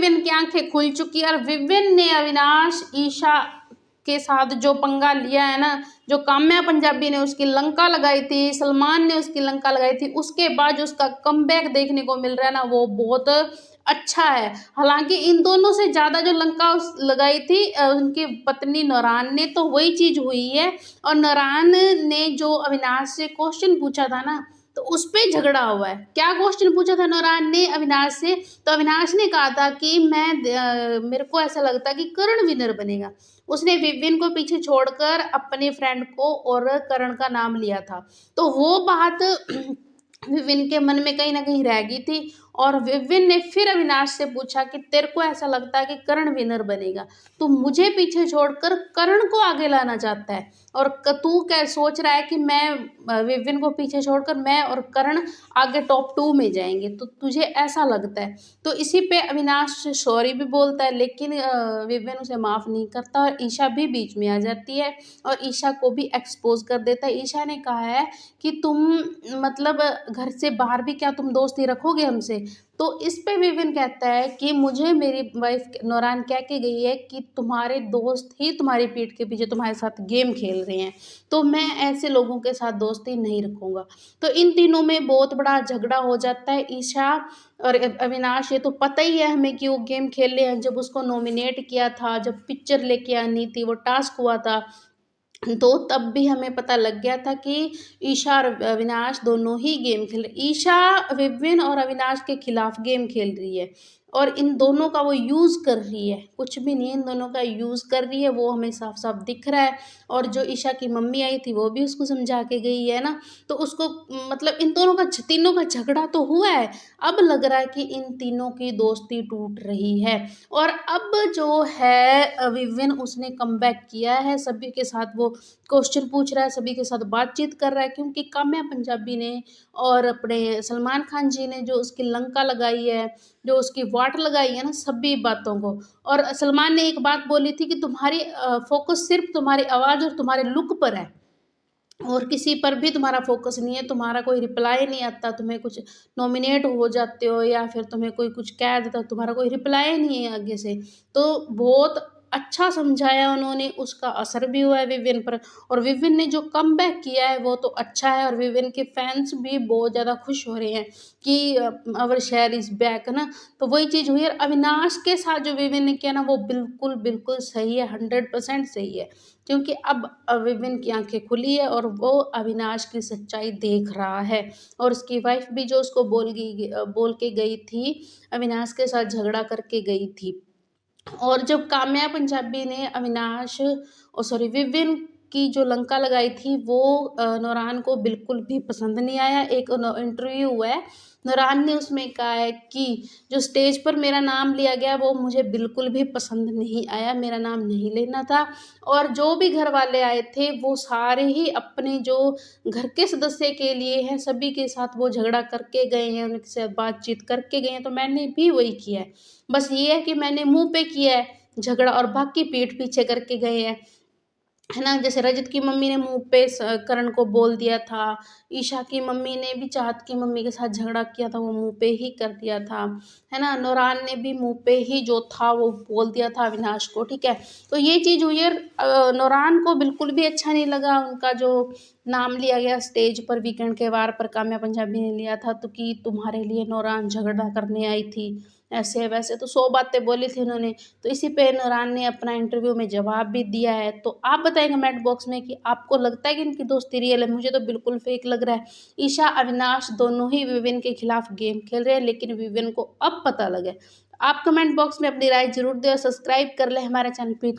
Woven की आंखें खुल चुकी है और विविन ने अविनाश ईशा के साथ जो पंगा लिया है ना, जो काम्या पंजाबी ने उसकी लंका लगाई थी, सलमान ने उसकी लंका लगाई थी, उसके बाद जो उसका कमबैक देखने को मिल रहा है ना, वो बहुत अच्छा है। हालांकि इन दोनों से ज्यादा जो लंका लगाई थी उनकी पत्नी नौरान ने, तो वही चीज हुई है। और नौरान ने जो अविनाश से क्वेश्चन पूछा था ना, तो उस पे झगड़ा हुआ है। क्या क्वेश्चन पूछा था नौरान ने अविनाश से? तो अविनाश ने कहा था कि मेरे को ऐसा लगता है कि करण विनर बनेगा। उसने विविन को पीछे छोड़कर अपने फ्रेंड को और करण का नाम लिया था। तो वो बात विविन के मन में कहीं ना कहीं रह गई थी। और विविन ने फिर अविनाश से पूछा कि तेरे को ऐसा लगता है कि करण विनर बनेगा, तू मुझे पीछे छोड़कर करण को आगे लाना चाहता है, और तू क्या सोच रहा है कि मैं विविन को पीछे छोड़कर मैं और करण आगे टॉप 2 में जाएंगे, तो तुझे ऐसा लगता है? तो इसी पे अविनाश सॉरी भी बोलता है, लेकिन विविन उसे माफ नहीं करता और ईशा भी बीच में आ जाती है और ईशा को भी एक्सपोज कर देता है। ईशा ने कहा है कि तुम मतलब घर से बाहर भी क्या तुम दोस्ती रखोगे हमसे? तो इस पे विविन कहता है कि मुझे मेरी वाइफ नौरान कह के गई है कि तुम्हारे दोस्त ही तुम्हारी पीठ के पीछे तुम्हारे साथ गेम खेल रहे हैं, तो मैं ऐसे लोगों के साथ दोस्ती नहीं रखूंगा। तो इन तीनों में बहुत बड़ा झगड़ा हो जाता है। ईशा और अविनाश, ये तो पता ही है हमें कि वो गेम खेल रहे हैं। जब उसको नॉमिनेट किया था, जब पिक्चर लेके आनी थी, वो टास्क हुआ था, तो तब भी हमें पता लग गया था कि ईशा और अविनाश दोनों ही गेम खेल रहे। ईशा विविन और अविनाश के खिलाफ गेम खेल रही है और इन दोनों का वो यूज़ कर रही है, कुछ भी नहीं, इन दोनों का यूज़ कर रही है, वो हमें साफ साफ दिख रहा है। और जो ईशा की मम्मी आई थी वो भी उसको समझा के गई है ना, तो उसको मतलब इन दोनों का तीनों का झगड़ा तो हुआ है। अब लग रहा है कि इन तीनों की दोस्ती टूट रही है। और अब जो है विविन उसने कमबैक किया है, सभी के साथ वो क्वेश्चन पूछ रहा है, सभी के साथ बातचीत कर रहा है, क्योंकि काम्या पंजाबी ने और अपने सलमान खान जी ने जो उसकी लंका लगाई है, जो उसकी वाट लगाई है ना सभी बातों को। और सलमान ने एक बात बोली थी कि तुम्हारी फोकस सिर्फ तुम्हारी आवाज़ और तुम्हारे लुक पर है, और किसी पर भी तुम्हारा फोकस नहीं है, तुम्हारा कोई रिप्लाई नहीं आता, तुम्हें कुछ नॉमिनेट हो जाते हो या फिर तुम्हें कोई कुछ कह देता, तुम्हारा कोई रिप्लाई नहीं है आगे से। तो बहुत अच्छा समझाया उन्होंने, उसका असर भी हुआ है विविन पर। और विविन ने जो कमबैक किया है वो तो अच्छा है, और विविन के फैंस भी बहुत ज़्यादा खुश हो रहे हैं कि अवर शेयर इज़ बैक ना। तो वही चीज़ हुई। और अविनाश के साथ जो विविन ने किया ना, वो बिल्कुल बिल्कुल सही है, 100% सही है, क्योंकि अब विविन की आंखें खुली है और वो अविनाश की सच्चाई देख रहा है। और उसकी वाइफ भी जो उसको बोल के गई थी, अविनाश के साथ झगड़ा करके गई थी। और जब काम्या पंजाबी ने अविनाश ओ सॉरी विविन की जो लंका लगाई थी, वो नौरान को बिल्कुल भी पसंद नहीं आया। एक इंटरव्यू हुआ है, नौरान ने उसमें कहा है कि जो स्टेज पर मेरा नाम लिया गया वो मुझे बिल्कुल भी पसंद नहीं आया, मेरा नाम नहीं लेना था। और जो भी घर वाले आए थे वो सारे ही अपने जो घर के सदस्य के लिए हैं, सभी के साथ वो झगड़ा करके गए हैं, उनके साथ बातचीत करके गए हैं। तो मैंने भी वही किया है, बस ये है कि मैंने मुंह पे किया है झगड़ा और बाकी पीठ पीछे करके गए हैं, है ना। जैसे रजत की मम्मी ने मुंह पे करण को बोल दिया था, ईशा की मम्मी ने भी चाहत की मम्मी के साथ झगड़ा किया था, वो मुंह पे ही कर दिया था, है ना। नौरान ने भी मुंह पे ही जो था वो बोल दिया था अविनाश को, ठीक है। तो ये चीज़ हुई है। नौरान को बिल्कुल भी अच्छा नहीं लगा उनका जो नाम लिया गया स्टेज पर वीकेंड के वार पर, काम्या पंजाबी ने लिया था, तो कि तुम्हारे लिए नौरान झगड़ा करने आई थी, ऐसे वैसे तो 100 बातें बोली थी उन्होंने। तो इसी पे नौरान ने अपना इंटरव्यू में जवाब भी दिया है। तो आप बताएं कमेंट बॉक्स में कि आपको लगता है कि इनकी दोस्ती रियल है? मुझे तो बिल्कुल फेक लग रहा है। ईशा अविनाश दोनों ही विविन के खिलाफ गेम खेल रहे हैं, लेकिन विविन को अब पता लगे। आप कमेंट बॉक्स में अपनी राय जरूर दें और सब्सक्राइब कर ले हमारे चैनल पे।